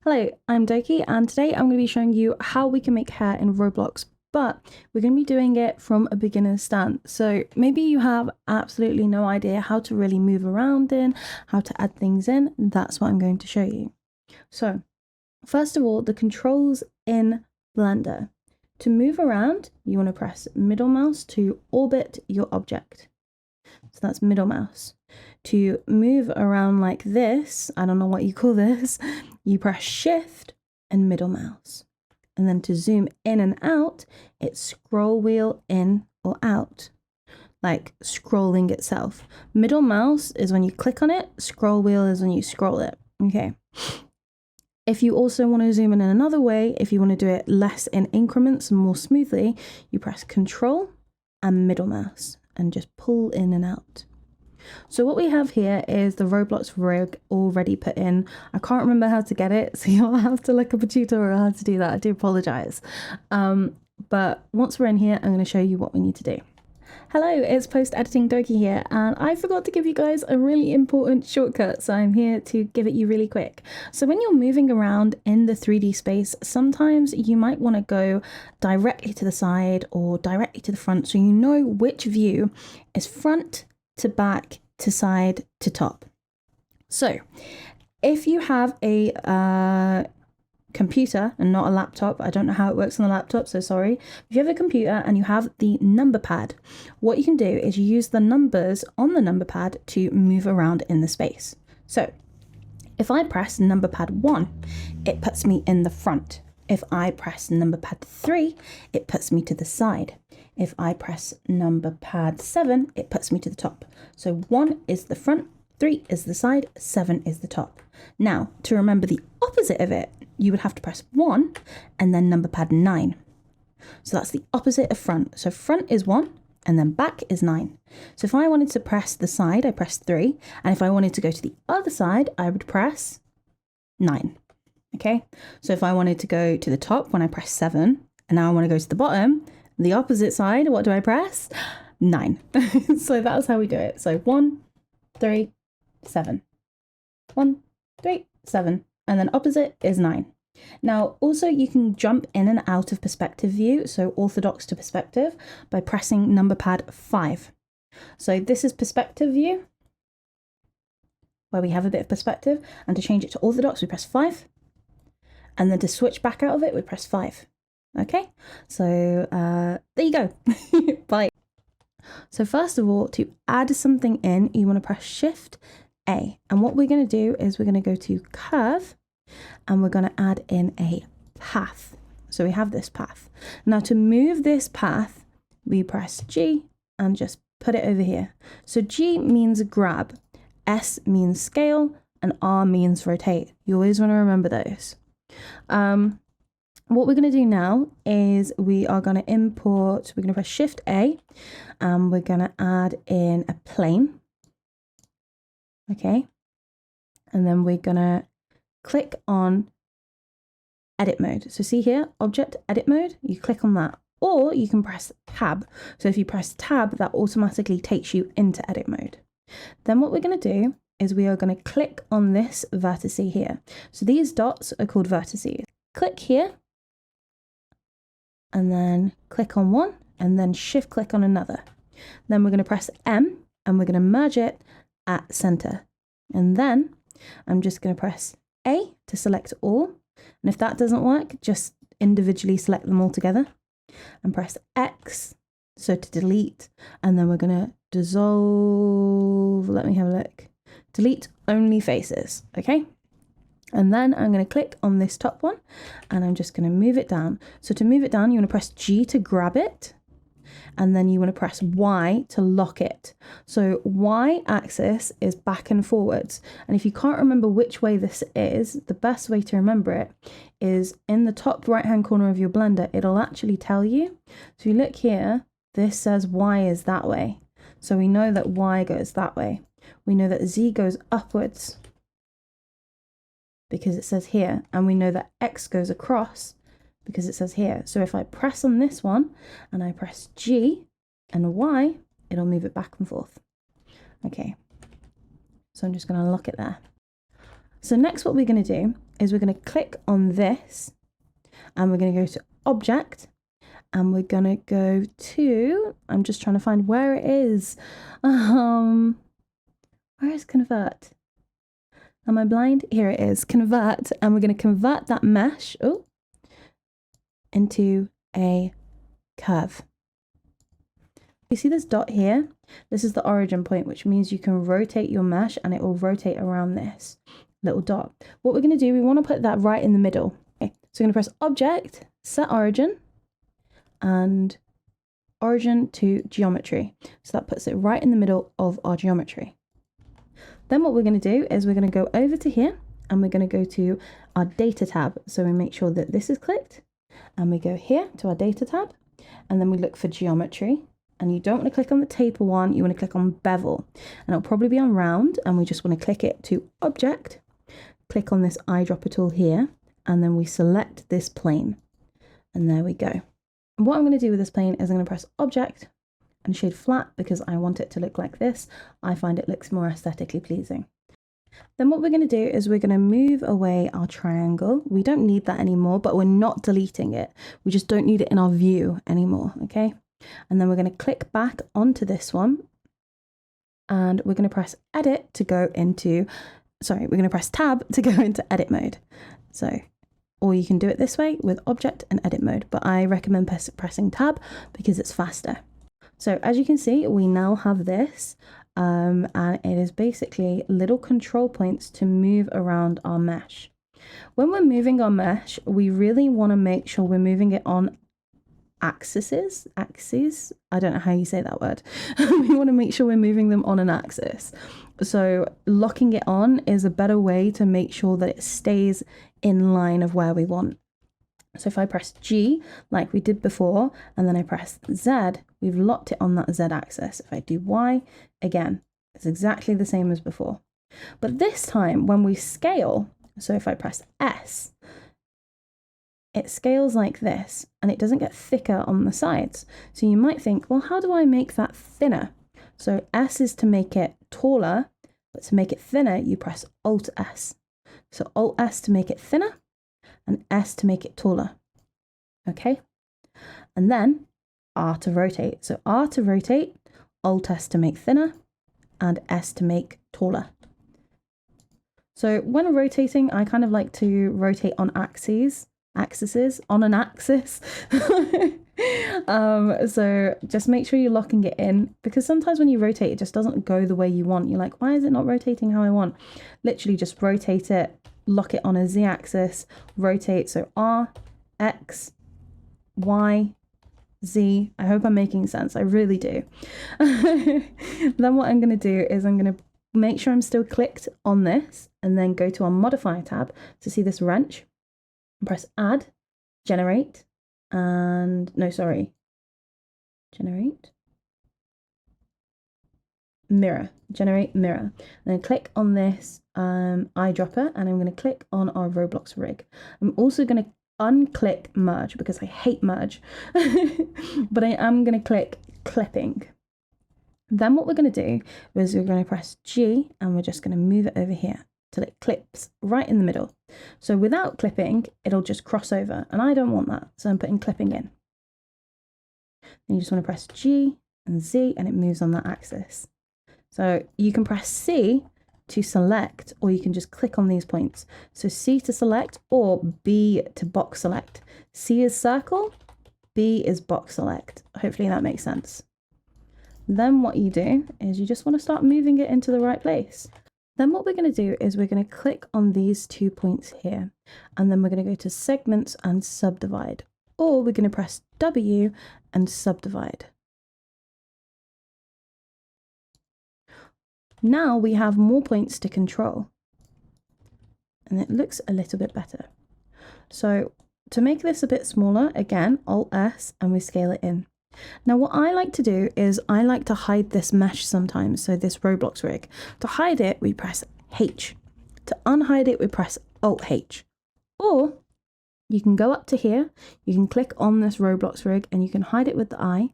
Hello, I'm Doki, and today I'm going to be showing you how we can make hair in Roblox, but we're going to be doing it from a beginner's stance. So maybe you have absolutely no idea how to really move around in, how to add things in. That's what I'm going to show you. So first of all, the controls in Blender. To move around, you want to press middle mouse to orbit your object. So that's middle mouse. To move around like this, I don't know what you call this, you press shift and middle mouse. And then to zoom in and out, it's scroll wheel in or out, like scrolling itself. Middle mouse is when you click on it, scroll wheel is when you scroll it. Okay. If you also want to zoom in another way, if you want to do it less in increments and more smoothly, you press control and middle mouse and just pull in and out. So what we have here is the Roblox rig already put in. I can't remember how to get it, so you'll have to look up a tutorial how to do that. I do apologize. But once we're in here, I'm going to show you what we need to do. Hello, it's Post Editing Doki here, and I forgot to give you guys a really important shortcut, so I'm here to give it you really quick. So when you're moving around in the 3D space, sometimes you might want to go directly to the side or directly to the front, so you know which view is front to back to side to top. So if you have a computer and not a laptop, I don't know how it works on a laptop, so sorry. If you have a computer and you have the number pad, what you can do is you use the numbers on the number pad to move around in the space. So if I press number pad 1, it puts me in the front. If I press number pad 3, it puts me to the side. If I press number pad 7, it puts me to the top. So 1 is the front, 3 is the side, 7 is the top. Now, to remember the opposite of it, you would have to press 1 and then number pad 9. So that's the opposite of front. So front is 1 and then back is 9. So if I wanted to press the side, I press 3. And if I wanted to go to the other side, I would press 9. Okay, so if I wanted to go to the top, when I press 7, and now I want to go to the bottom, the opposite side, what do I press? 9. So that's how we do it. So 1, 3, 7. 1, 3, 7. And then opposite is 9. Now, also you can jump in and out of perspective view, so orthodox to perspective, by pressing number pad 5. So this is perspective view, where we have a bit of perspective, and to change it to orthodox, we press 5. And then to switch back out of it, we press 5. Okay, so there you go. Bye. So first of all, to add something in, you want to press Shift A. And what we're going to do is we're going to go to Curve, and we're going to add in a path. So we have this path. Now to move this path, we press G and just put it over here. So G means grab, S means scale, and R means rotate. You always want to remember those. What we're going to do now is we are going to import, we're going to press Shift A, and we're going to add in a plane. Okay. And then we're going to click on edit mode. So see here, object edit mode, you click on that, or you can press tab. So if you press tab, that automatically takes you into edit mode. Then what we're going to do is we are going to click on this vertex here. So these dots are called vertices. Click here, and then click on one, and then shift click on another. Then we're going to press M, and we're going to merge it at center. And then I'm just going to press A to select all. And if that doesn't work, just individually select them all together. And press X, so to delete. And then we're going to dissolve. Let me have a look. Delete only faces, okay? And then I'm going to click on this top one, and I'm just going to move it down. So to move it down, you want to press G to grab it, and then you want to press Y to lock it. So Y axis is back and forwards. And if you can't remember which way this is, the best way to remember it is in the top right-hand corner of your Blender, it'll actually tell you. So if you look here, this says Y is that way. So we know that Y goes that way. We know that Z goes upwards because it says here, and we know that X goes across because it says here. So if I press on this one and I press G and Y, it'll move it back and forth. Okay, so I'm just going to lock it there. So next what we're going to do is we're going to click on this and we're going to go to Object and we're going to go to, I'm just trying to find where it is. Where is Convert? Am I blind? Here it is, Convert. And we're going to convert that mesh into a curve. You see this dot here? This is the origin point, which means you can rotate your mesh and it will rotate around this little dot. What we're going to do, we want to put that right in the middle. Okay, so we're going to press Object, Set Origin, and Origin to Geometry. So that puts it right in the middle of our geometry. Then what we're going to do is we're going to go over to here and we're going to go to our Data tab. So we make sure that this is clicked and we go here to our Data tab and then we look for Geometry. And you don't want to click on the taper one, you want to click on bevel. And it'll probably be on round, and we just want to click it to Object, click on this eyedropper tool here, and then we select this plane. And there we go. And what I'm going to do with this plane is I'm going to press Object and shade flat because I want it to look like this. I find it looks more aesthetically pleasing. Then what we're going to do is we're going to move away our triangle. We don't need that anymore, but we're not deleting it. We just don't need it in our view anymore, okay? And then we're going to click back onto this one and we're going to press Edit to go into, we're going to press Tab to go into Edit mode. So, or you can do it this way with Object and Edit mode, but I recommend pressing Tab because it's faster. So as you can see, we now have this and it is basically little control points to move around our mesh. When we're moving our mesh, we really want to make sure we're moving it on axes, I don't know how you say that word. We want to make sure we're moving them on an axis. So locking it on is a better way to make sure that it stays in line of where we want. So if I press G like we did before and then I press Z, we've locked it on that Z axis. If I do Y, again, it's exactly the same as before. But this time when we scale, so if I press S, it scales like this and it doesn't get thicker on the sides. So you might think, well, how do I make that thinner? So S is to make it taller, but to make it thinner, you press Alt S. So Alt S to make it thinner and S to make it taller. Okay. And then R to rotate. So R to rotate, Alt S to make thinner and S to make taller. So when rotating, I kind of like to rotate on axes on an axis. So just make sure you're locking it in because sometimes when you rotate it just doesn't go the way you want. You're like, why is it not rotating how I want? Literally just rotate it, lock it on a Z axis, rotate. So R, X, Y, Z. I hope I'm making sense. I really do. Then what I'm going to do is I'm going to make sure I'm still clicked on this and then go to our Modifier tab to see this wrench. Press Add, Generate, and Generate, Mirror, Generate Mirror. And then click on this eyedropper and I'm going to click on our Roblox rig. I'm also going to unclick Merge because I hate Merge, but I am going to click Clipping. Then what we're going to do is we're going to press G and we're just going to move it over here till it clips right in the middle. So without clipping, it'll just cross over and I don't want that. So I'm putting clipping in. Then you just want to press G and Z and it moves on that axis. So you can press C to select or you can just click on these points. So C to select or B to box select. C is circle, B is box select. Hopefully that makes sense. Then what you do is you just want to start moving it into the right place. Then what we're going to do is we're going to click on these 2 points here and then we're going to go to segments and subdivide, or we're going to press W and subdivide. Now we have more points to control and it looks a little bit better. So to make this a bit smaller, again, Alt S and we scale it in. Now what I like to do is I like to hide this mesh sometimes, so this Roblox rig. To hide it, we press H. To unhide it, we press Alt H. Or you can go up to here, you can click on this Roblox rig and you can hide it with the eye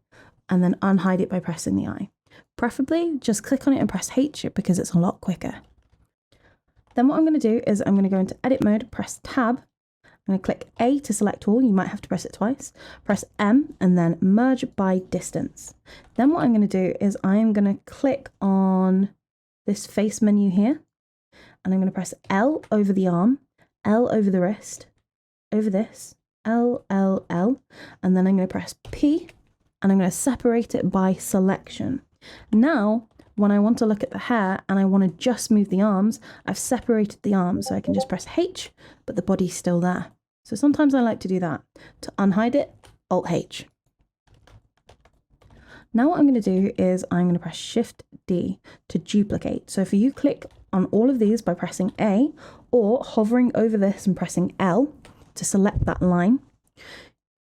and then unhide it by pressing the eye. Preferably just click on it and press H because it's a lot quicker. Then what I'm going to do is I'm going to go into edit mode, press tab. I'm going to click A to select all. You might have to press it twice. Press M and then merge by distance. Then what I'm going to do is I'm going to click on this face menu here. And I'm going to press L over the arm, L over the wrist, over this, L, L, L. And then I'm going to press P and I'm going to separate it by selection. Now, when I want to look at the hair and I want to just move the arms, I've separated the arms, so I can just press H, but the body's still there. So sometimes I like to do that. To unhide it, Alt H. Now what I'm going to do is I'm going to press Shift D to duplicate. So for you, click on all of these by pressing A or hovering over this and pressing L to select that line.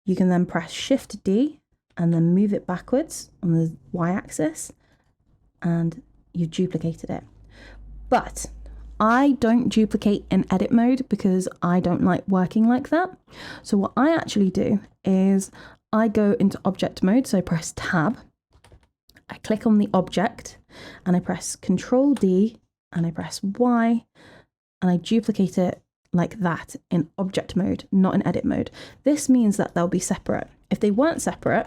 You can then press Shift D and then move it backwards on the Y-axis, and you've duplicated it. But I don't duplicate in edit mode because I don't like working like that. So what I actually do is I go into object mode. So I press tab, I click on the object and I press Control D and I press Y and I duplicate it like that in object mode, not in edit mode. This means that they'll be separate. If they weren't separate,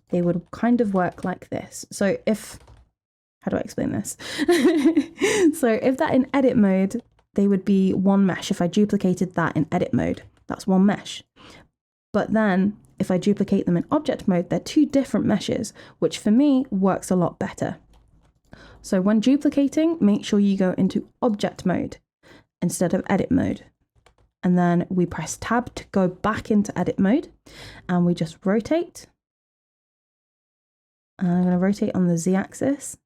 they would kind of work like this. So how do I explain this? So if that in edit mode, they would be one mesh. If I duplicated that in edit mode, that's one mesh. But then if I duplicate them in object mode, they're two different meshes, which for me works a lot better. So when duplicating, make sure you go into object mode instead of edit mode. And then we press tab to go back into edit mode and we just rotate. And I'm going to rotate on the Z axis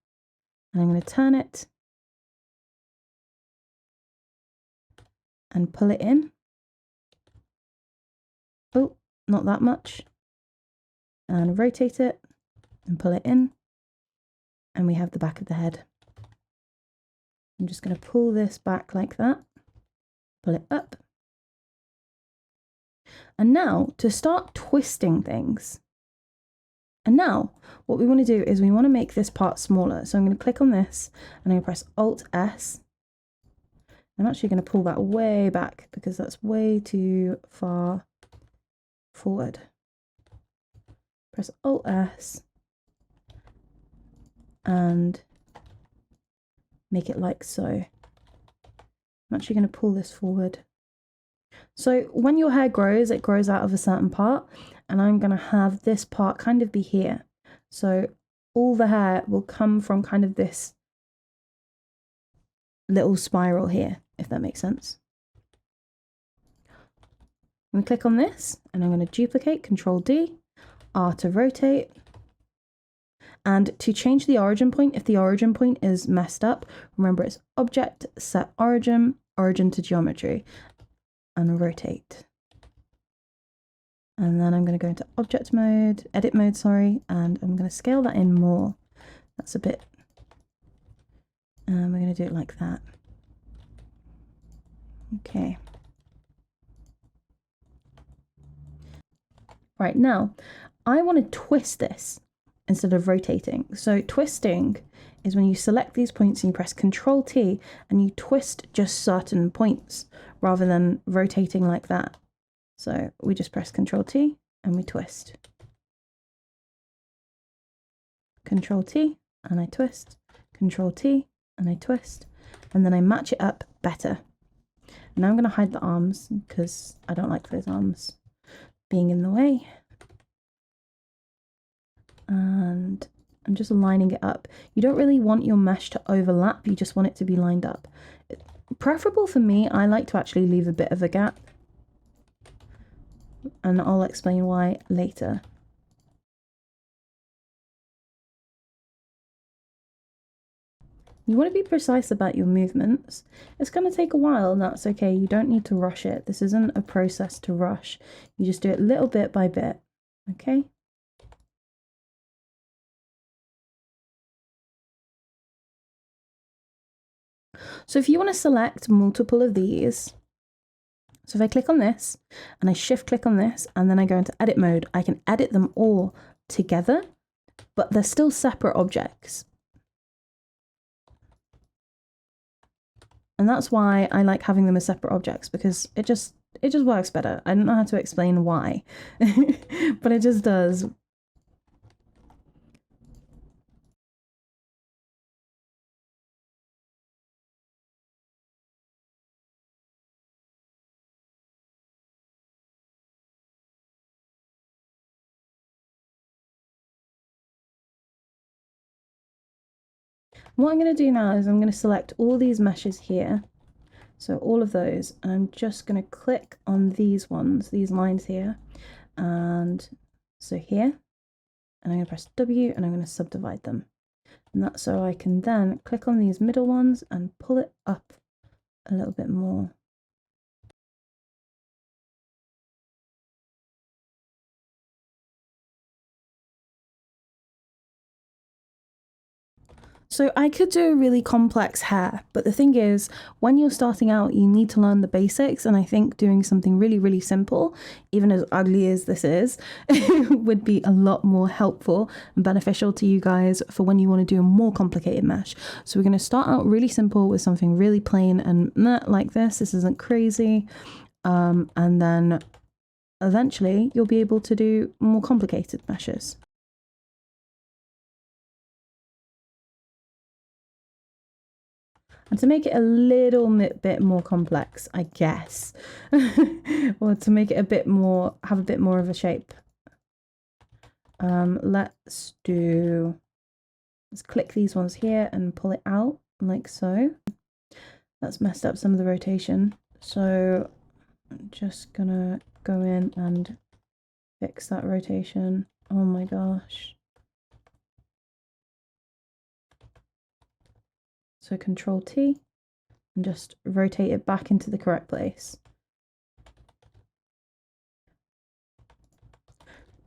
and I'm going to turn it and pull it in. Oh, not that much. And rotate it and pull it in. And we have the back of the head. I'm just going to pull this back like that, pull it up. And now to start twisting things. And now what we want to do is we want to make this part smaller. So I'm going to click on this and I'm going to press Alt S. I'm actually going to pull that way back because that's way too far forward. Press Alt S and make it like so. I'm actually going to pull this forward. So when your hair grows, it grows out of a certain part, and I'm going to have this part kind of be here. So all the hair will come from kind of this little spiral here, if that makes sense. I'm going to click on this and I'm going to duplicate, Control D, R to rotate. And to change the origin point, if the origin point is messed up, remember it's Object, Set Origin, Origin to Geometry, and rotate. And then I'm going to go into Object mode, Edit mode, sorry, and I'm going to scale that in more. That's a bit, we're going to do it like that. Okay. Right, now, I want to twist this instead of rotating. So twisting is when you select these points and you press Control T and you twist just certain points rather than rotating like that. So we just press Control T and we twist. Control T and I twist. Control T and I twist. And then I match it up better. Now I'm going to hide the arms because I don't like those arms being in the way. And I'm just lining it up. You don't really want your mesh to overlap, you just want it to be lined up. Preferable for me, I like to actually leave a bit of a gap. And I'll explain why later. You want to be precise about your movements. It's going to take a while, and that's okay. You don't need to rush it. This isn't a process to rush. You just do it little bit by bit, okay? So if you want to select multiple of these, so if I click on this and I shift click on this and then I go into edit mode, I can edit them all together, but they're still separate objects. And that's why I like having them as separate objects, because it just works better. I don't know how to explain why, but it just does. What I'm going to do now is I'm going to select all these meshes here. So all of those, and I'm just going to click on these ones, these lines here. And so here, and I'm going to press W and I'm going to subdivide them. And that's so I can then click on these middle ones and pull it up a little bit more. So I could do a really complex hair, but the thing is, when you're starting out, you need to learn the basics. And I think doing something really, really simple, even as ugly as this is, would be a lot more helpful and beneficial to you guys for when you want to do a more complicated mesh. So we're going to start out really simple with something really plain and like this. This isn't crazy. And then eventually you'll be able to do more complicated meshes. And to make it a little bit more complex, I guess, or to make it a bit more, have a bit more of a shape, let's click these ones here and pull it out like so. That's messed up some of the rotation. So I'm just gonna go in and fix that rotation. Oh my gosh. So Control T and just rotate it back into the correct place.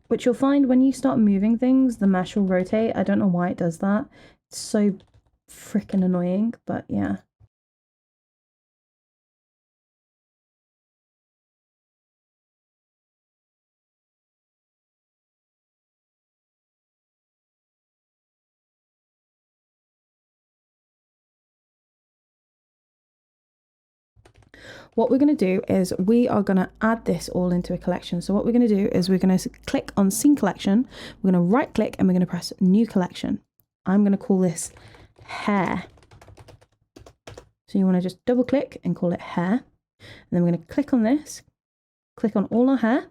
Which you'll find when you start moving things, the mesh will rotate. I don't know why it does that. It's so freaking annoying, but yeah. What we're going to do is we are going to add this all into a collection. So what we're going to do is we're going to click on Scene Collection. We're going to right click and we're going to press New Collection. I'm going to call this Hair. So you want to just double click and call it Hair. And then we're going to click on this, click on all our hair,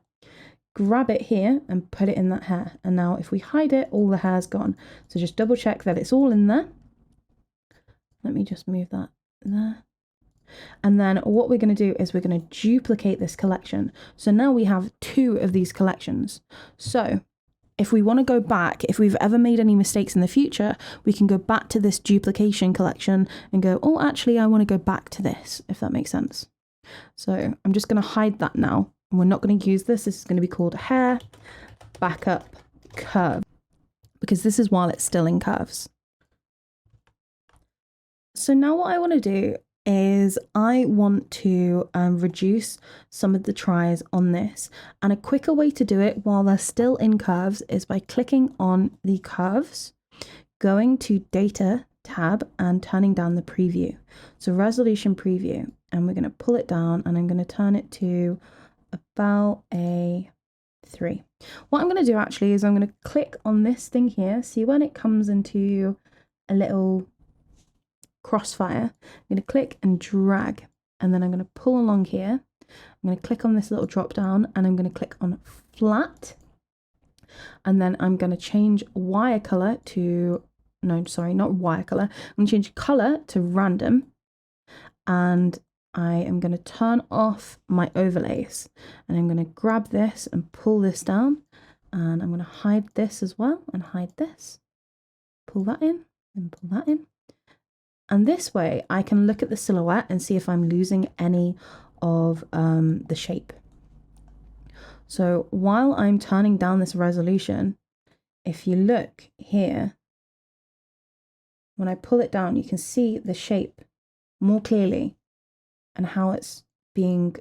grab it here and put it in that hair. And now if we hide it, all the hair's gone. So just double check that it's all in there. Let me just move that there. And then what we're going to do is we're going to duplicate this collection. So now we have 2 of these collections. So if we want to go back, if we've ever made any mistakes in the future, we can go back to this duplication collection and go, oh, actually, I want to go back to this, if that makes sense. So I'm just going to hide that now. We're not going to use this. This is going to be called hair backup curve, because this is while it's still in curves. So now what I want to do is I want to reduce some of the tries on this, and a quicker way to do it while they're still in curves is by clicking on the curves, going to Data tab and turning down the preview. So resolution preview, and we're going to pull it down and I'm going to turn it to about a 3. What I'm going to do actually is I'm going to click on this thing here. See when it comes into a little crossfire, I'm going to click and drag, and then I'm going to pull along here. I'm going to click on this little drop down and I'm going to click on flat, and then I'm going to change wire color to, no, sorry, not wire color. I'm going to change color to random, and I am going to turn off my overlays, and I'm going to grab this and pull this down, and I'm going to hide this as well and hide this, pull that in and pull that in. And this way I can look at the silhouette and see if I'm losing any of the shape. So while I'm turning down this resolution, if you look here, when I pull it down, you can see the shape more clearly and how it's being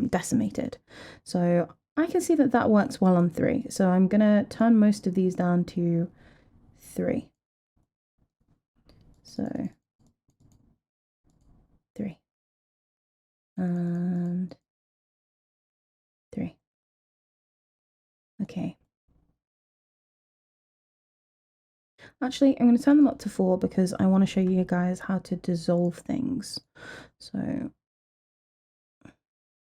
decimated. So I can see that that works well on 3. So I'm going to turn most of these down to 3. So 3. and 3. Okay. Actually, I'm going to turn them up to 4 because I want to show you guys how to dissolve things. So,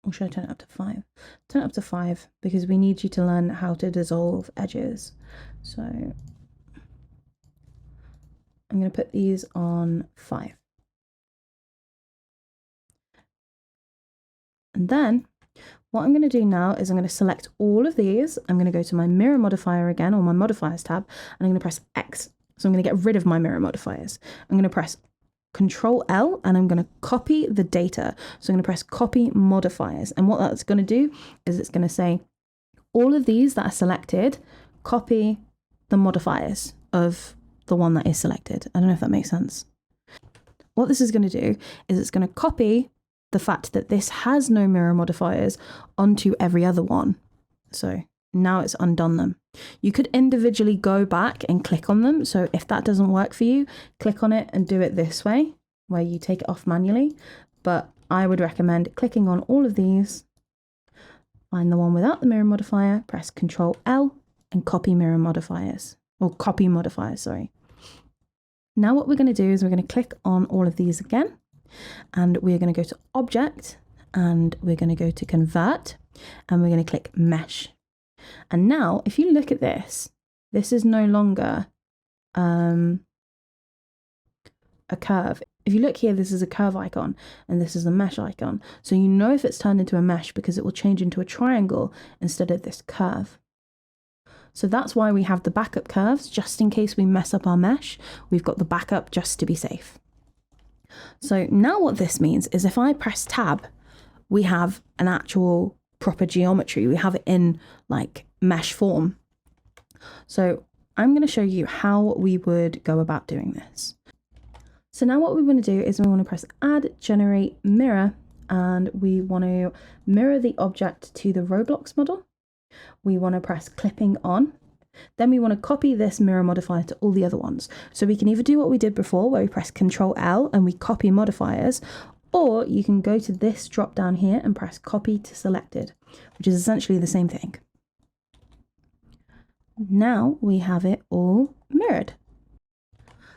or should I turn it up to 5? Turn it up to 5 because we need you to learn how to dissolve edges. So, I'm going to put these on 5. And then what I'm going to do now is I'm going to select all of these. I'm going to go to my mirror modifier again, or my modifiers tab, and I'm going to press X. So I'm going to get rid of my mirror modifiers. I'm going to press Control L and I'm going to copy the data. So I'm going to press copy modifiers. And what that's going to do is it's going to say all of these that are selected, copy the modifiers of the one that is selected. I don't know if that makes sense. What this is going to do is it's going to copy the fact that this has no mirror modifiers onto every other one. So now it's undone them. You could individually go back and click on them. So if that doesn't work for you, click on it and do it this way, where you take it off manually. But I would recommend clicking on all of these, find the one without the mirror modifier, press Control L and copy mirror modifiers, or copy modifiers, sorry. Now what we're going to do is we're going to click on all of these again, and we're going to go to Object, and we're going to go to Convert, and we're going to click Mesh. And now, if you look at this, this is no longer a curve. If you look here, this is a curve icon, and this is a mesh icon. So you know if it's turned into a mesh because it will change into a triangle instead of this curve. So that's why we have the backup curves, just in case we mess up our mesh. We've got the backup just to be safe. So now what this means is if I press tab, we have an actual proper geometry. We have it in like mesh form. So I'm going to show you how we would go about doing this. So now what we want to do is we want to press add generate mirror, and we want to mirror the object to the Roblox model. We want to press clipping on. Then we want to copy this mirror modifier to all the other ones. So we can either do what we did before, where we press Control L and we copy modifiers, or you can go to this drop down here and press copy to selected, which is essentially the same thing. Now we have it all mirrored.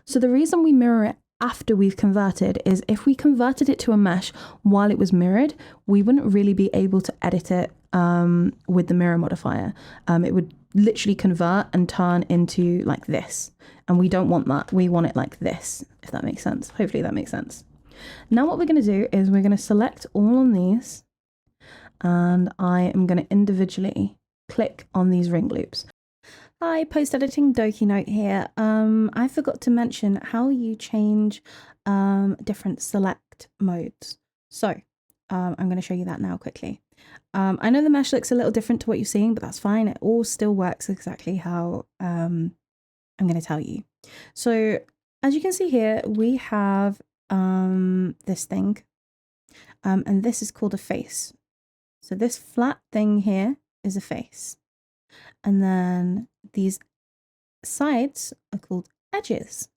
So the reason we mirror it after we've converted is if we converted it to a mesh while it was mirrored, we wouldn't really be able to edit it with the mirror modifier. It would literally convert and turn into like this, and we don't want that. We want it like this, if that makes sense. Hopefully that makes sense. Now what we're going to do is we're going to select all on these, and I am going to individually click on these ring loops. Hi, post-editing Doki note here. I forgot to mention how you change different select modes. So I'm going to show you that now quickly. I know the mesh looks a little different to what you're seeing, but that's fine. It all still works exactly how I'm going to tell you. So as you can see here, we have this thing, and this is called a face. So this flat thing here is a face. And then these sides are called edges.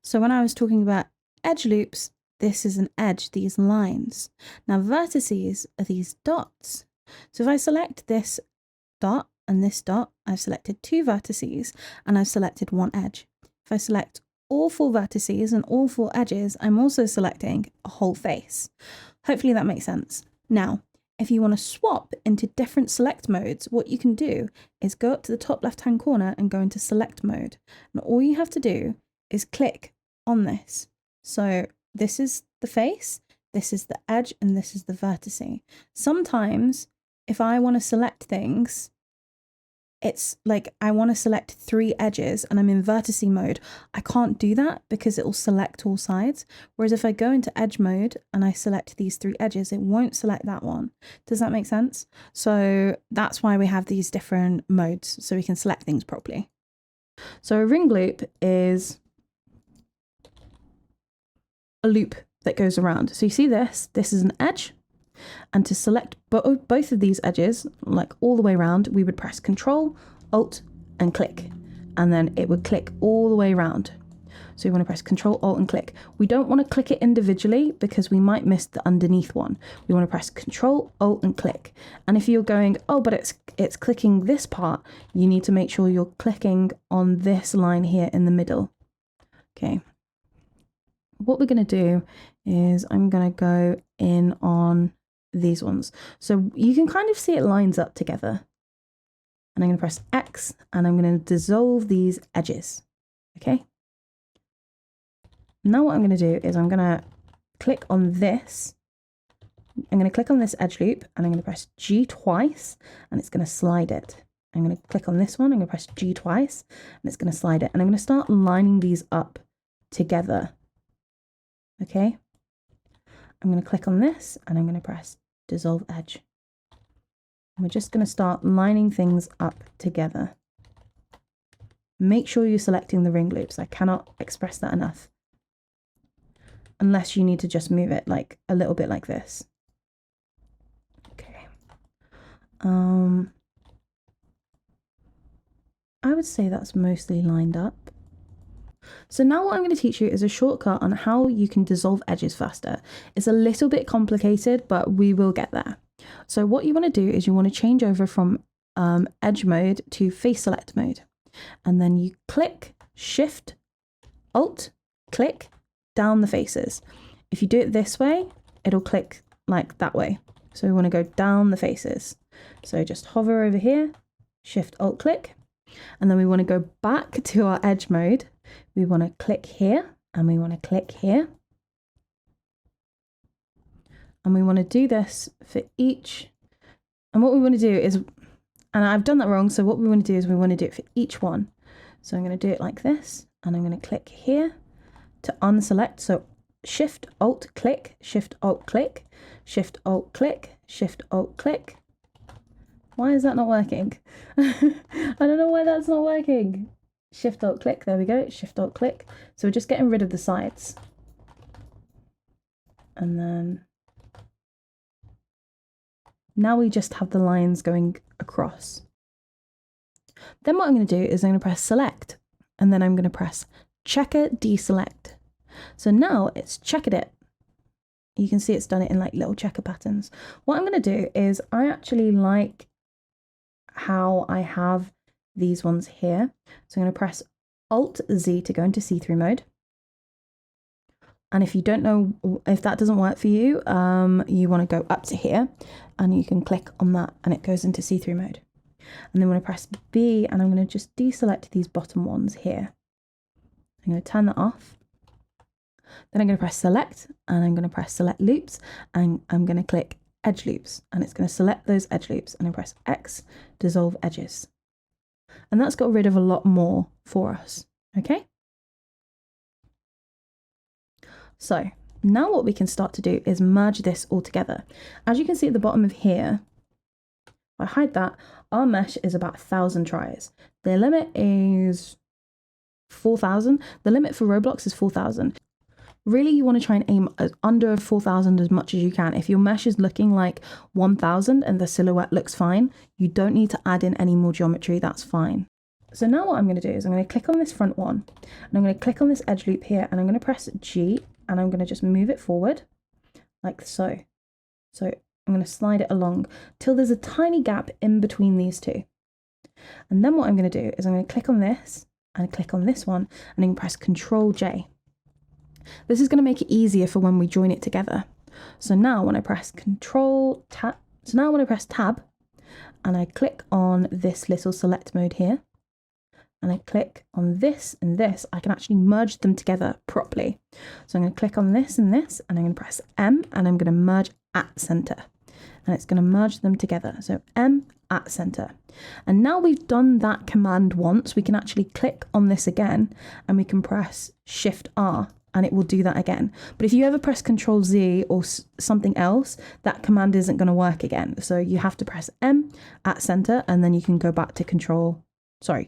So when I was talking about edge loops, this is an edge, these lines. Now vertices are these dots. So if I select this dot and this dot, I've selected 2 vertices and I've selected 1 edge. If I select all 4 vertices and all 4 edges, I'm also selecting a whole face. Hopefully that makes sense. Now, if you want to swap into different select modes, what you can do is go up to the top left-hand corner and go into select mode. And all you have to do is click on this. So this is the face, this is the edge, and this is the vertice. Sometimes if I want to select things, it's like I want to select 3 edges and I'm in vertice mode. I can't do that because it will select all sides. Whereas if I go into edge mode and I select these 3 edges, it won't select that one. Does that make sense? So that's why we have these different modes, so we can select things properly. So a ring loop is a loop that goes around. So you see this is an edge. And to select both of these edges, like all the way around, we would press Control, Alt, and click. And then it would click all the way around. So you want to press Control, Alt and click. We don't want to click it individually because we might miss the underneath one. We want to press Control, Alt and click. And if you're going, oh, but it's clicking this part, you need to make sure you're clicking on this line here in the middle. Okay. What we're going to do is I'm going to go in on these ones. So you can kind of see it lines up together. And I'm going to press X and I'm going to dissolve these edges. Okay. Now what I'm going to do is I'm going to click on this. I'm going to click on this edge loop and I'm going to press G twice and it's going to slide it. I'm going to click on this one. I'm going to press G twice and it's going to slide it. And I'm going to start lining these up together. Okay. I'm going to click on this and I'm going to press dissolve edge. And we're just going to start lining things up together. Make sure you're selecting the ring loops. I cannot express that enough. Unless you need to just move it like a little bit like this. Okay. I would say that's mostly lined up. So now what I'm going to teach you is a shortcut on how you can dissolve edges faster. It's a little bit complicated, but we will get there. So what you want to do is you want to change over from edge mode to face select mode. And then you click, Shift, Alt, click down the faces. If you do it this way, it'll click like that way. So we want to go down the faces. So just hover over here, Shift, Alt, click. And then we want to go back to our edge mode. We want to click here and we want to click here. And we want to do this for each. And what we want to do is, and I've done that wrong. So what we want to do is we want to do it for each one. So I'm going to do it like this and I'm going to click here to unselect. So Shift, Alt, click, Shift, Alt, click, Shift, Alt, click, Shift, Alt, click. Why is that not working? I don't know why that's not working. Shift, Alt, click. There we go. Shift, Alt, click. So we're just getting rid of the sides. And then now we just have the lines going across. Then what I'm going to do is I'm going to press Select. And then I'm going to press Checker Deselect. So now it's checkered it. You can see it's done it in like little checker patterns. What I'm going to do is I actually like how I have these ones here. So I'm going to press Alt Z to go into see-through mode. And if you don't know, if that doesn't work for you, you want to go up to here and you can click on that and it goes into see-through mode. And then I'm going to press B and I'm going to just deselect these bottom ones here. I'm going to turn that off. Then I'm going to press select and I'm going to press select loops and I'm going to click edge loops and it's going to select those edge loops and I press X, dissolve edges. And that's got rid of a lot more for us. Okay. So now what we can start to do is merge this all together. As you can see at the bottom of here, if I hide that, our mesh is about 1,000 tries. The limit is 4,000. The limit for Roblox is 4,000. Really, you want to try and aim under 4,000 as much as you can. If your mesh is looking like 1,000 and the silhouette looks fine, you don't need to add in any more geometry, that's fine. So now what I'm going to do is I'm going to click on this front one and I'm going to click on this edge loop here and I'm going to press G and I'm going to just move it forward like so. So I'm going to slide it along till there's a tiny gap in between these two. And then what I'm going to do is I'm going to click on this and click on this one and then press Control J. This is going to make it easier for when we join it together. So now when I press Tab and I click on this little select mode here and I click on this and this, I can actually merge them together properly. So I'm going to click on this and this and I'm going to press M and I'm going to merge at center and it's going to merge them together. So M at center. And now we've done that command once, we can actually click on this again and we can press Shift R and it will do that again. But if you ever press Control Z or something else, that command isn't going to work again. So you have to press M at center and then you can go back to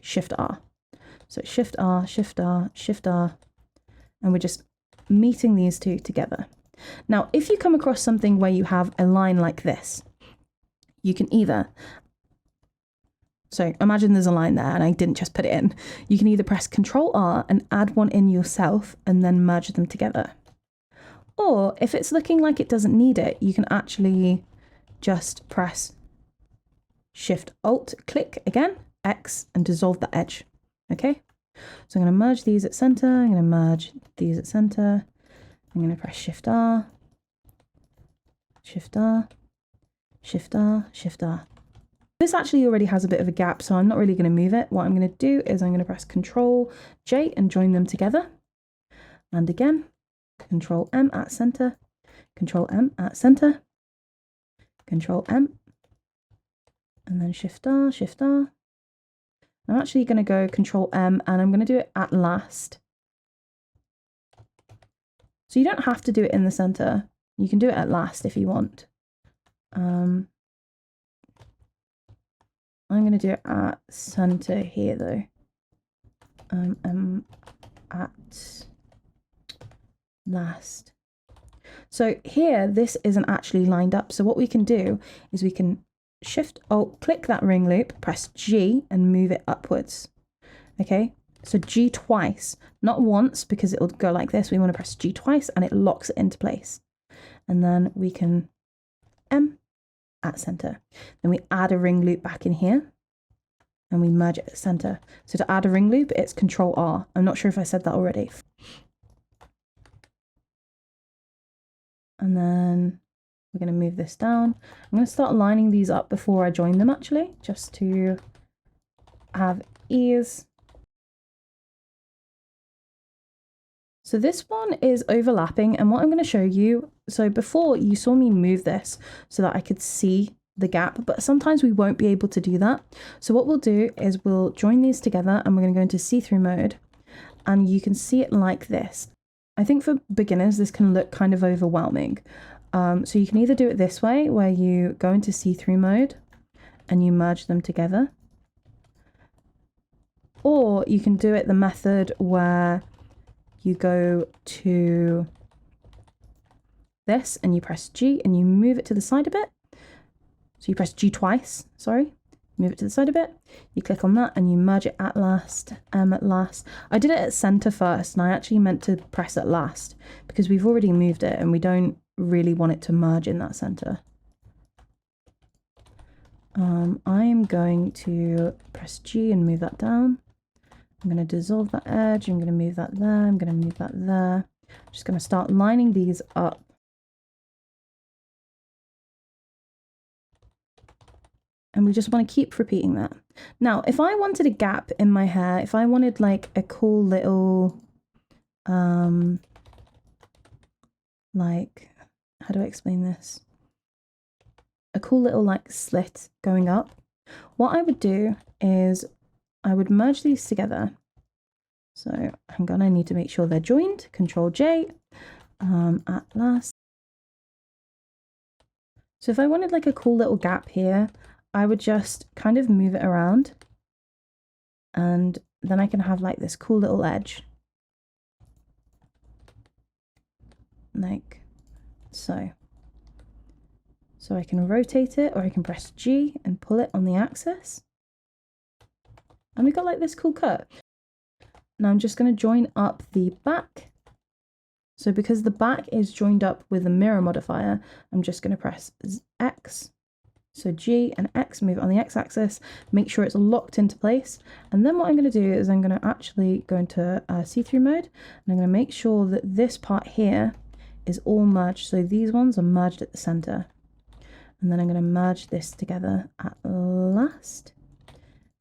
Shift R. So Shift R, Shift R, Shift R, and we're just meeting these two together. Now, if you come across something where you have a line like this, you can either So imagine there's a line there and I didn't just put it in. You can either press Control R and add one in yourself and then merge them together. Or if it's looking like it doesn't need it, you can actually just press Shift Alt, click again, X, and dissolve the edge. Okay, so I'm going to merge these at center. I'm going to merge these at center. I'm going to press Shift R, Shift R, Shift R, Shift R. This actually already has a bit of a gap, so I'm not really going to move it. What I'm going to do is I'm going to press Control J and join them together. And again, Control M at center, Control M at center, Control M, and then Shift R, Shift R. I'm actually going to go Control M and I'm going to do it at last. So you don't have to do it in the center. You can do it at last if you want. I'm going to do it at center here though. At last. So here, this isn't actually lined up. So what we can do is we can Shift Alt, click that ring loop, press G and move it upwards. Okay, so G twice, not once because it'll go like this. We want to press G twice and it locks it into place. And then we can M at center. Then we add a ring loop back in here and we merge it at center. So to add a ring loop, it's Control R. I'm not sure if I said that already. And then we're going to move this down. I'm going to start lining these up before I join them actually, just to have ease. So this one is overlapping, and what I'm going to show you, so before you saw me move this so that I could see the gap, but sometimes we won't be able to do that. So what we'll do is we'll join these together and we're going to go into see-through mode, and you can see it like this. I think for beginners, this can look kind of overwhelming. So you can either do it this way, where you go into see-through mode and you merge them together. Or you can do it the method where you go to this and you press G and you move it to the side a bit. So you press G twice, sorry, move it to the side a bit. You click on that and you merge it at last, at last. I did it at center first and I actually meant to press at last because we've already moved it and we don't really want it to merge in that center. I'm going to press G and move that down. I'm going to dissolve that edge. I'm going to move that there. I'm going to move that there. I'm just going to start lining these up. And we just want to keep repeating that. Now, if I wanted a gap in my hair, if I wanted like a cool little, like, how do I explain this? A cool little like slit going up. What I would do is I would merge these together. So I'm gonna need to make sure they're joined. Control J, at last. So if I wanted like a cool little gap here, I would just kind of move it around and then I can have like this cool little edge. Like so. So I can rotate it or I can press G and pull it on the axis. And we got like this cool cut. Now I'm just going to join up the back. So because the back is joined up with a mirror modifier, I'm just going to press X. So G and X, move it on the X axis, make sure it's locked into place. And then what I'm going to do is I'm going to actually go into see-through mode. And I'm going to make sure that this part here is all merged. So these ones are merged at the center. And then I'm going to merge this together at last.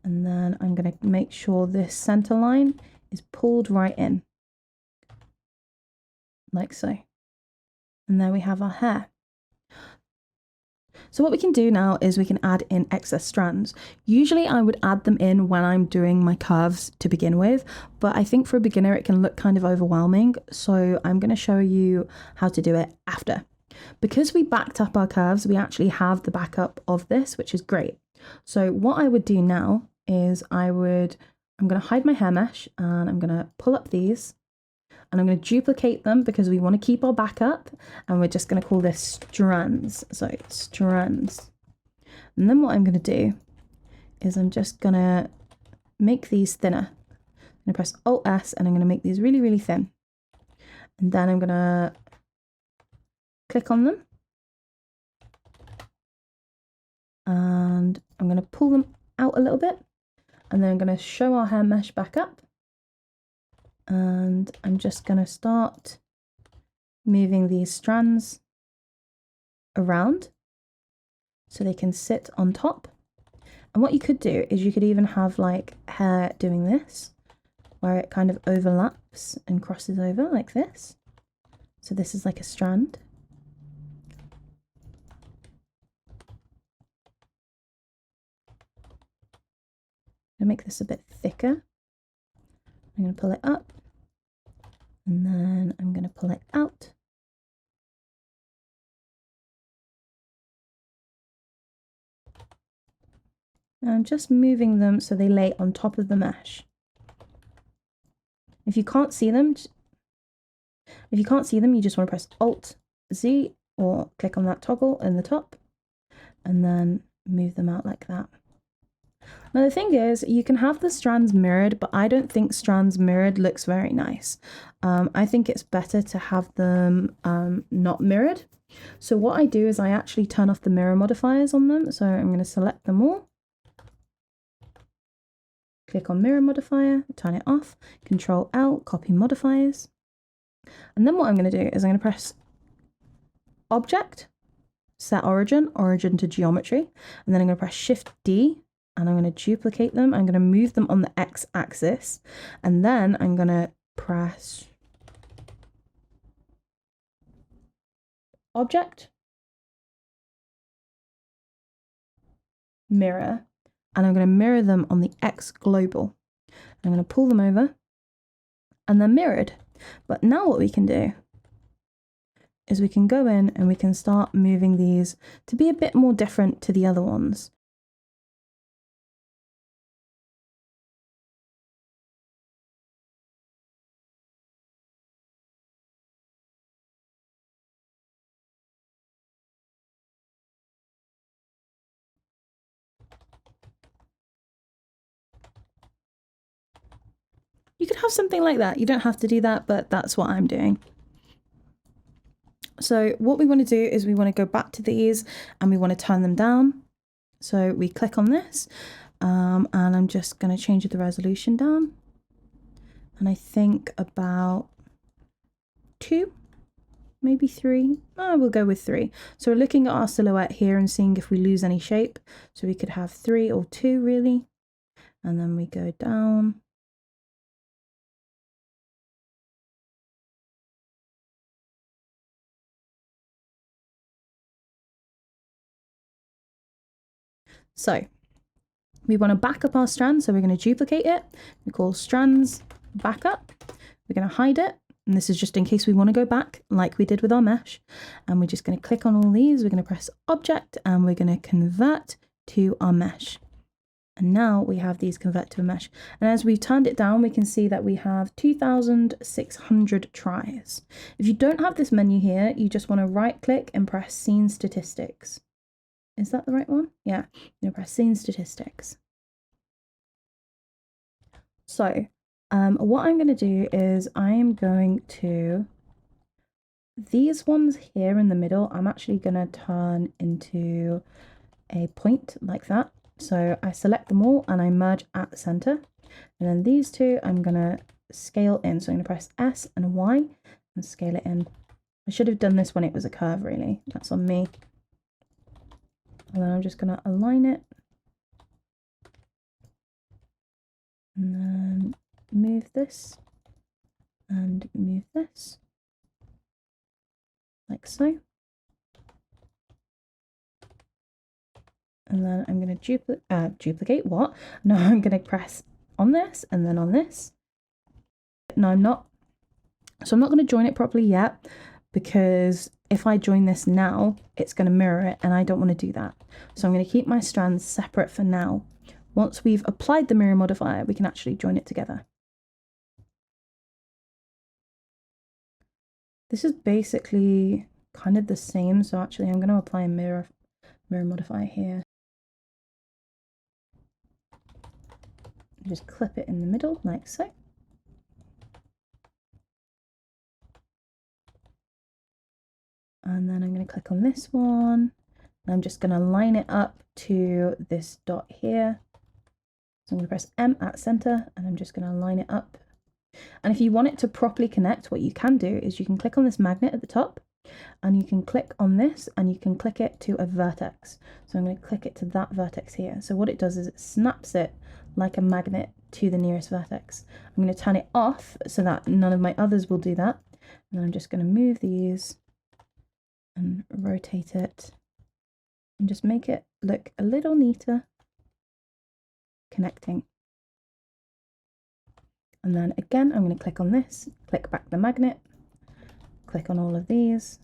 And then I'm going to make sure this center line is pulled right in. Like so. And there we have our hair. So what we can do now is we can add in excess strands. Usually I would add them in when I'm doing my curves to begin with, but I think for a beginner it can look kind of overwhelming. So I'm going to show you how to do it after. Because we backed up our curves, we actually have the backup of this, which is great. So what I would do now is I'm going to hide my hair mesh and I'm going to pull up these and I'm going to duplicate them because we want to keep our backup, and we're just going to call this strands. So strands. And then what I'm going to do, is I'm just gonna make these thinner. I'm gonna press Alt S and I'm gonna make these really, really thin. And then I'm gonna click on them. And I'm gonna pull them out a little bit. And then I'm gonna show our hair mesh back up. And I'm just gonna start moving these strands around so they can sit on top. And what you could do is you could even have like hair doing this, where it kind of overlaps and crosses over like this. So this is like a strand. I'm gonna make this a bit thicker. I'm gonna pull it up and then I'm gonna pull it out. And I'm just moving them so they lay on top of the mesh. If you can't see them, you just want to press Alt Z or click on that toggle in the top and then move them out like that. Now the thing is, you can have the strands mirrored, but I don't think strands mirrored looks very nice. I think it's better to have them not mirrored. So what I do is I actually turn off the mirror modifiers on them. So I'm going to select them all. Click on mirror modifier, turn it off, Control L, copy modifiers. And then what I'm going to do is I'm going to press Object, set origin to geometry. And then I'm going to press Shift D and I'm going to duplicate them. I'm going to move them on the X axis. And then I'm going to press Object, Mirror. And I'm going to mirror them on the X global. I'm going to pull them over and they're mirrored. But now what we can do is we can go in and we can start moving these to be a bit more different to the other ones. You could have something like that. You don't have to do that, but that's what I'm doing. So what we want to do is we want to go back to these and we want to turn them down. So we click on this and I'm just going to change the resolution down. And I think about 2, maybe 3. Oh, we'll go with 3. So we're looking at our silhouette here and seeing if we lose any shape. So we could have 3 or 2 really. And then we go down. So we want to back up our strand, so we're going to duplicate it. We call strands backup. We're going to hide it, and this is just in case we want to go back like we did with our mesh. And we're just going to click on all these. We're going to press Object, and we're going to convert to our mesh. And now we have these convert to a mesh. And as we've turned it down, we can see that we have 2,600 tries. If you don't have this menu here, you just want to right click and press Scene Statistics. Is that the right one? Yeah, you press Scene Statistics. So what I'm going to do is I am going to, these ones here in the middle, I'm actually going to turn into a point like that. So I select them all and I merge at the center. And then these two, I'm going to scale in. So I'm going to press S and Y and scale it in. I should have done this when it was a curve, really. That's on me. And then I'm just going to align it. And then move this and move this. Like so. And then I'm going to duplicate what? No, I'm going to press on this and then on this. No, I'm not. So I'm not going to join it properly yet, because if I join this now, it's going to mirror it and I don't want to do that. So I'm going to keep my strands separate for now. Once we've applied the mirror modifier, we can actually join it together. This is basically kind of the same. So actually I'm going to apply a mirror modifier here. Just clip it in the middle like so. And then I'm going to click on this one. And I'm just going to line it up to this dot here. So I'm going to press M at center and I'm just going to line it up. And if you want it to properly connect, what you can do is you can click on this magnet at the top and you can click on this and you can click it to a vertex. So I'm going to click it to that vertex here. So what it does is it snaps it like a magnet to the nearest vertex. I'm going to turn it off so that none of my others will do that. And then I'm just going to move these and rotate it and just make it look a little neater connecting. And then again, I'm going to click on this, click back the magnet, click on all of these,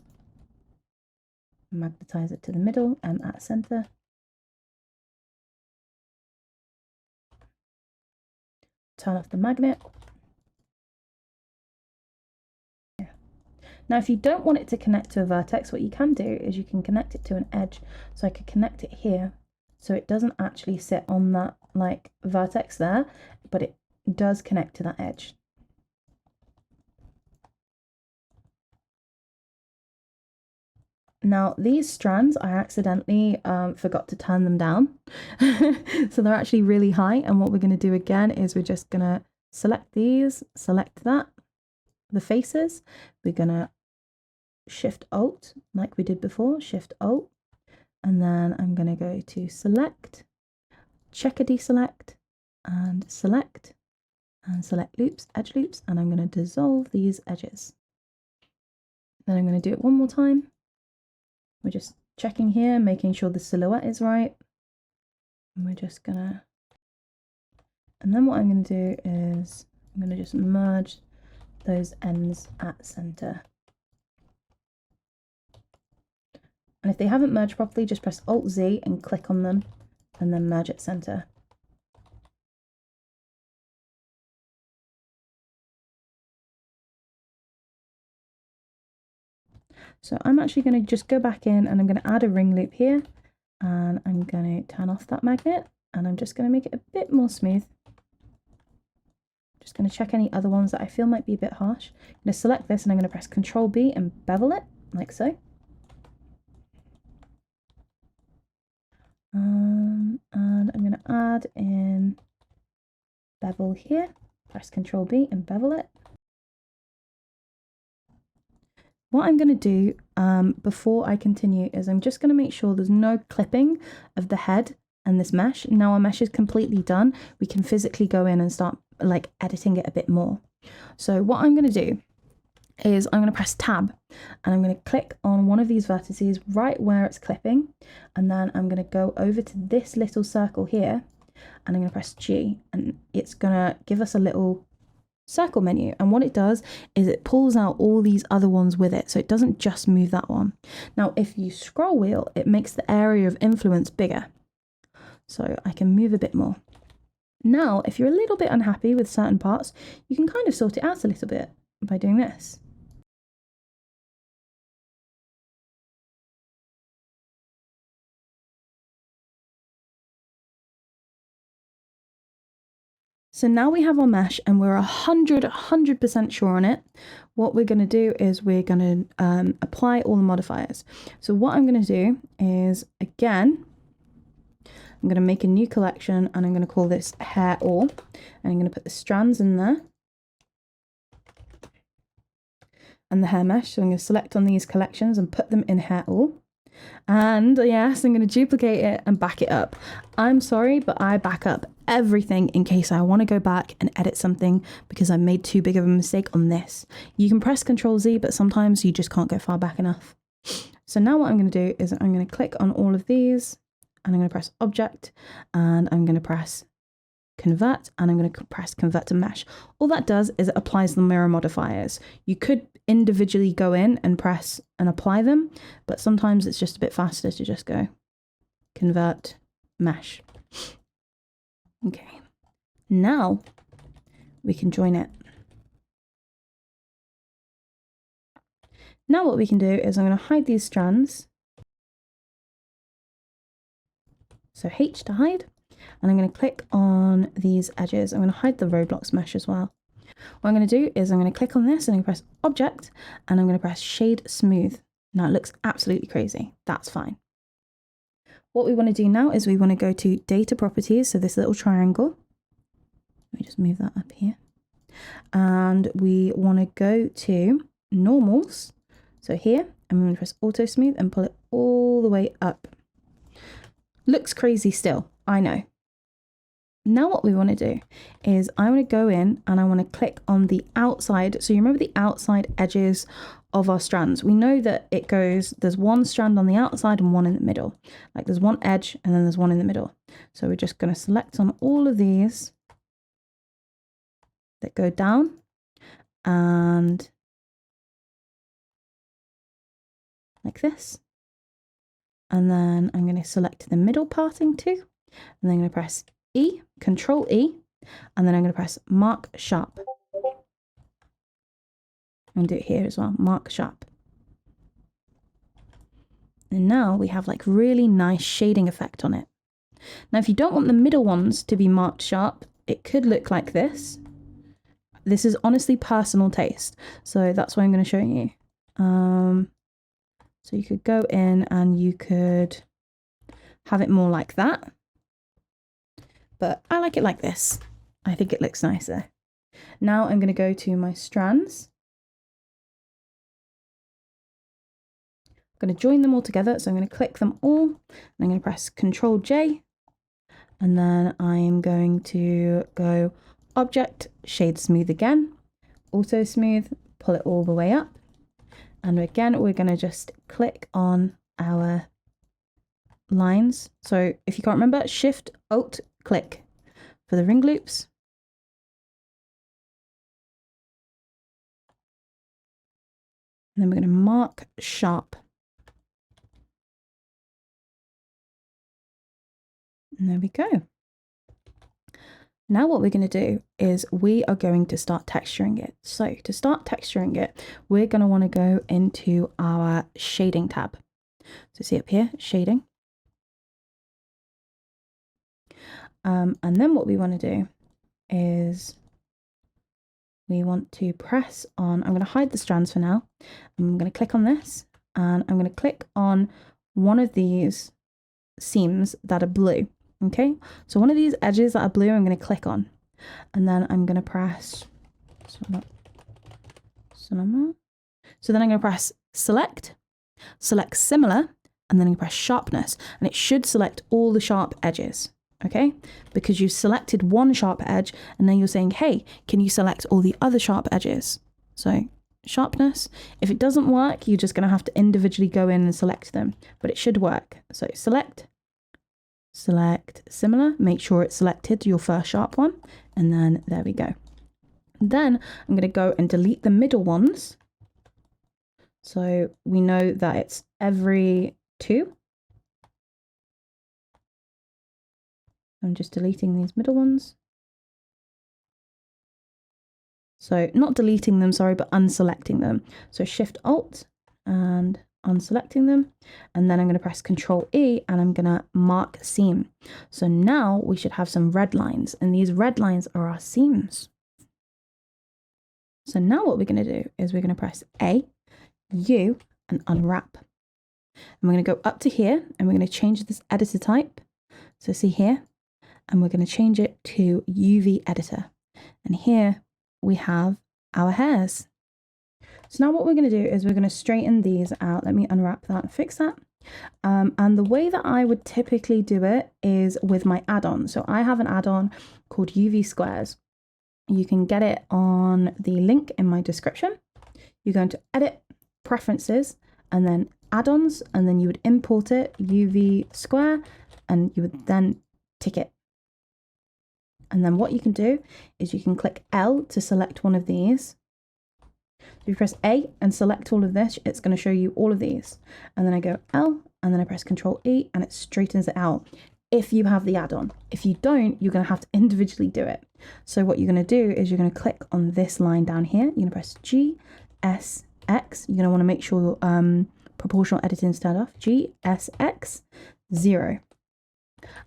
magnetize it to the middle and at center. Turn off the magnet. Yeah. Now, if you don't want it to connect to a vertex, what you can do is you can connect it to an edge. So I could connect it here so it doesn't actually sit on that like vertex there, but it does connect to that edge. Now these strands, I accidentally forgot to turn them down. So they're actually really high. And what we're going to do again is we're just going to select these, select that, the faces. We're going to Shift Alt like we did before, Shift Alt. And then I'm going to go to select, checker deselect, and select loops, edge loops. And I'm going to dissolve these edges. Then I'm going to do it one more time. We're just checking here, making sure the silhouette is right. And we're just gonna, and then what I'm gonna do is I'm gonna just merge those ends at center. And if they haven't merged properly, just press Alt Z and click on them and then merge at center. So I'm actually going to just go back in and I'm going to add a ring loop here and I'm going to turn off that magnet and I'm just going to make it a bit more smooth. Just going to check any other ones that I feel might be a bit harsh. I'm going to select this and I'm going to press Ctrl B and bevel it like so. And I'm going to add in bevel here, press Ctrl B and bevel it. What I'm going to do before I continue is I'm just going to make sure there's no clipping of the head and this mesh. Now our mesh is completely done. We can physically go in and start like editing it a bit more. So what I'm going to do is I'm going to press Tab and I'm going to click on one of these vertices right where it's clipping. And then I'm going to go over to this little circle here and I'm going to press G and it's going to give us a little circle menu, and what it does is it pulls out all these other ones with it, so it doesn't just move that one. Now if you scroll wheel, it makes the area of influence bigger, so I can move a bit more. Now if you're a little bit unhappy with certain parts, you can kind of sort it out a little bit by doing this. So now we have our mesh and we're 100% sure on it. What we're going to do is we're going to apply all the modifiers. So what I'm going to do is, again, I'm going to make a new collection and I'm going to call this hair all. And I'm going to put the strands in there. And the hair mesh. So I'm going to select on these collections and put them in hair all. And yes, I'm going to duplicate it and back it up. I'm sorry, but I back up everything in case I want to go back and edit something because I made too big of a mistake on this. You can press Ctrl Z, but sometimes you just can't go far back enough. So now what I'm going to do is I'm going to click on all of these and I'm going to press Object and I'm going to press Convert and I'm going to press Convert to Mesh. All that does is it applies the mirror modifiers. You could individually go in and press and apply them, but sometimes it's just a bit faster to just go Convert, Mesh. Okay, now we can join it. Now what we can do is I'm going to hide these strands. So H to hide. and I'm going to click on these edges. I'm going to hide the Roblox mesh as well. What I'm going to do is I'm going to click on this and I'm going to press Object and I'm going to press Shade Smooth. Now it looks absolutely crazy. That's fine. What we want to do now is we want to go to Data Properties, so this little triangle. Let me just move that up here. And we want to go to Normals, so here, and we're going to press Auto Smooth and pull it all the way up. Looks crazy still, I know. Now what we want to do is I want to go in and I want to click on the outside. So you remember the outside edges of our strands. We know that it goes, there's one strand on the outside and one in the middle. Like there's one edge and then there's one in the middle. So we're just going to select on all of these that go down and like this. And then I'm going to select the middle parting too. And then I'm going to press E, Control E, and then I'm going to press Mark Sharp. I'm going to do it here as well, Mark Sharp. And now we have like really nice shading effect on it. Now, if you don't want the middle ones to be marked sharp, it could look like this. This is honestly personal taste, so that's what I'm going to show you. So you could go in and you could have it more like that. But I like it like this. I think it looks nicer. Now I'm going to go to my strands. I'm going to join them all together. So I'm going to click them all. And I'm going to press Control J. And then I'm going to go Object, Shade Smooth again. Auto Smooth, pull it all the way up. And again, we're going to just click on our lines. So if you can't remember, Shift, Alt, click for the ring loops. And then we're going to mark sharp. And there we go. Now what we're going to do is we are going to start texturing it. So to start texturing it, we're going to want to go into our shading tab. So see up here, shading. And then what we want to do is we want to press on, I'm going to hide the strands for now. I'm going to click on this and I'm going to click on one of these seams that are blue. Okay, so one of these edges that are blue, I'm going to click on, and then I'm going to press, so then I'm going to press select similar, and then I'm going to press sharpness, and it should select all the sharp edges. Okay, because you selected one sharp edge, and then you're saying, hey, can you select all the other sharp edges? So sharpness, if it doesn't work, you're just going to have to individually go in and select them, but it should work. So select similar, make sure it's selected your first sharp one, and then there we go. Then I'm going to go and delete the middle ones. So we know that it's every 2. I'm just deleting these middle ones. So not deleting them, sorry, but unselecting them. So Shift Alt and unselecting them, and then I'm going to press Control E and I'm going to mark seam. So now we should have some red lines, and these red lines are our seams. So now what we're going to do is we're going to press A, U, and unwrap. And we're going to go up to here and we're going to change this editor type. So see here, and we're going to change it to UV editor. And here we have our hairs. So now what we're going to do is we're going to straighten these out. Let me unwrap that and fix that. And the way that I would typically do it is with my add-on. So I have an add-on called UV Squares. You can get it on the link in my description. You go into Edit, Preferences, and then Add-ons, and then you would import it, UV Square, and you would then tick it. And then what you can do is you can click L to select one of these. If you press A and select all of this, it's going to show you all of these. And then I go L and then I press Control E and it straightens it out if you have the add-on. If you don't, you're going to have to individually do it. So what you're going to do is you're going to click on this line down here. You're going to press G, S, X. You're going to want to make sure proportional editing is turned off. G, S, X, 0.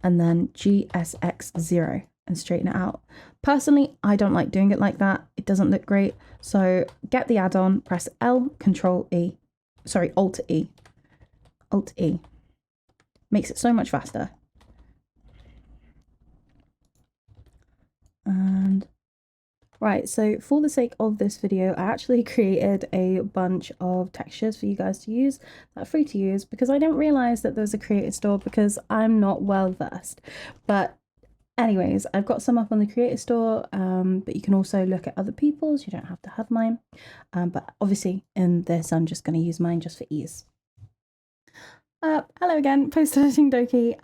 and then GSX0 and straighten it out. Personally, I don't like doing it like that. It doesn't look great. So get the add-on, press L, Control E, sorry, Alt E. Alt E. Makes it so much faster. And right, so for the sake of this video, I actually created a bunch of textures for you guys to use that are free to use because I didn't realize that there was a creator store because I'm not well versed. But anyways, I've got some up on the creator store, but you can also look at other people's. You don't have to have mine. But obviously in this, I'm just going to use mine just for ease. Hello again, post editing Doki.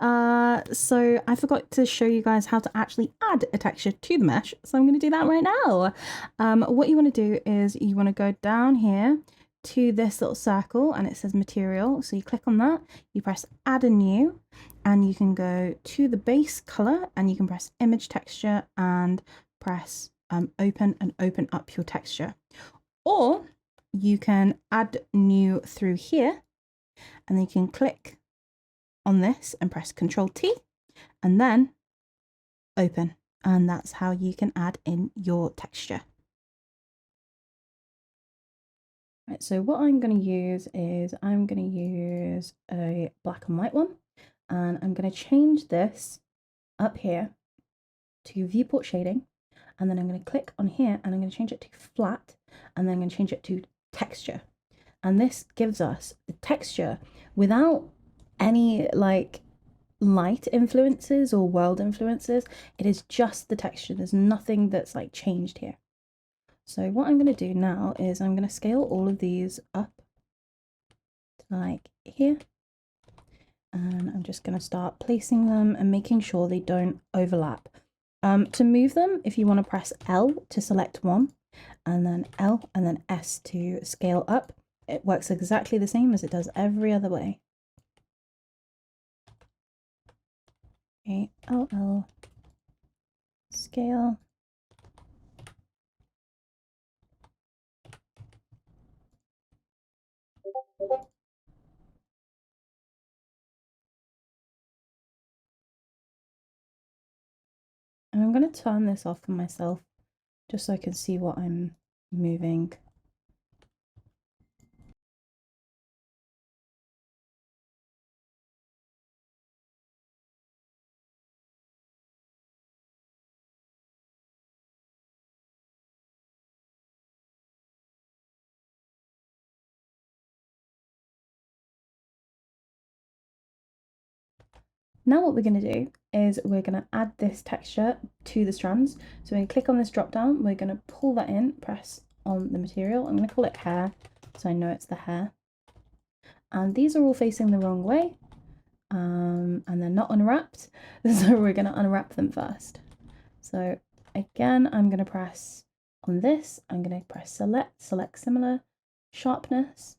So I forgot to show you guys how to actually add a texture to the mesh, so I'm going to do that right now. What you want to do is you want to go down here to this little circle and it says material, so you click on that, you press add a new, and you can go to the base color and you can press image texture and press open and open up your texture, or you can add new through here. And then you can click on this and press Control T and then open. And that's how you can add in your texture. Right, so what I'm going to use is I'm going to use a black and white one. And I'm going to change this up here to viewport shading. And then I'm going to click on here and I'm going to change it to flat. And then I'm going to change it to texture. And this gives us the texture without any like light influences or world influences. It is just the texture. There's nothing that's like changed here. So what I'm going to do now is I'm going to scale all of these up to like here. And I'm just going to start placing them and making sure they don't overlap. To move them, if you want to press L to select one, and then L and then S to scale up. It works exactly the same as it does every other way. Okay, LL, scale. And I'm going to turn this off for myself just so I can see what I'm moving. Now what we're going to do is we're going to add this texture to the strands. So we're going to click on this drop down, we're going to pull that in, press on the material. I'm going to call it hair, so I know it's the hair. And these are all facing the wrong way, and they're not unwrapped, so we're going to unwrap them first. So again, I'm going to press on this, I'm going to press select similar, sharpness,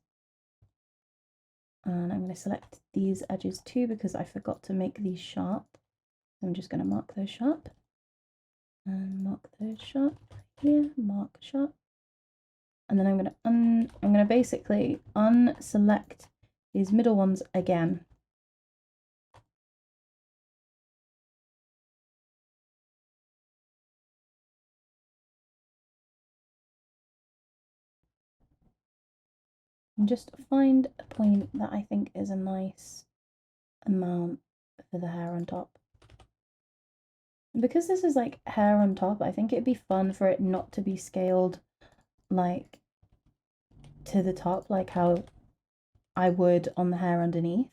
and I'm going to select these edges too because I forgot to make these sharp. I'm just going to mark those sharp and mark those sharp here, mark sharp, and then I'm going to basically unselect these middle ones again. And just find a point that I think is a nice amount for the hair on top. And because this is like hair on top, I think it'd be fun for it not to be scaled like to the top, like how I would on the hair underneath.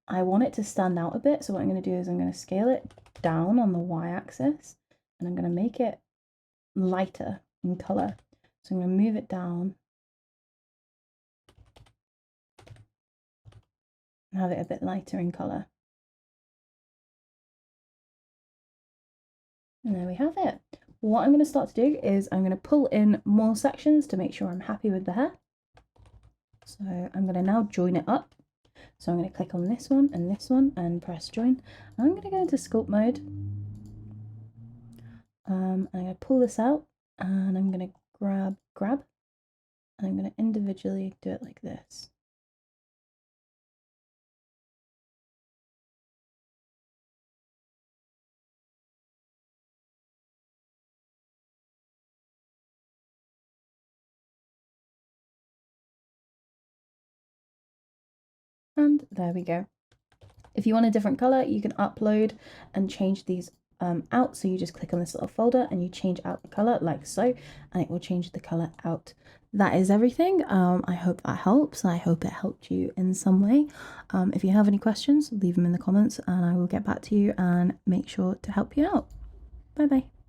I want it to stand out a bit, so what I'm going to do is I'm going to scale it down on the y-axis and I'm going to make it lighter in colour. So I'm going to move it down and have it a bit lighter in colour. And there we have it. What I'm going to start to do is I'm going to pull in more sections to make sure I'm happy with the hair. So I'm going to now join it up. So I'm going to click on this one and press join. I'm going to go into sculpt mode. I'm going to pull this out and I'm going to grab, and I'm going to individually do it like this. And there we go. If you want a different color, you can upload and change these out. So you just click on this little folder and you change out the color like so, and it will change the color out. That is everything. I hope that helps. I hope it helped you in some way. If you have any questions, leave them in the comments and I will get back to you and make sure to help you out. Bye bye.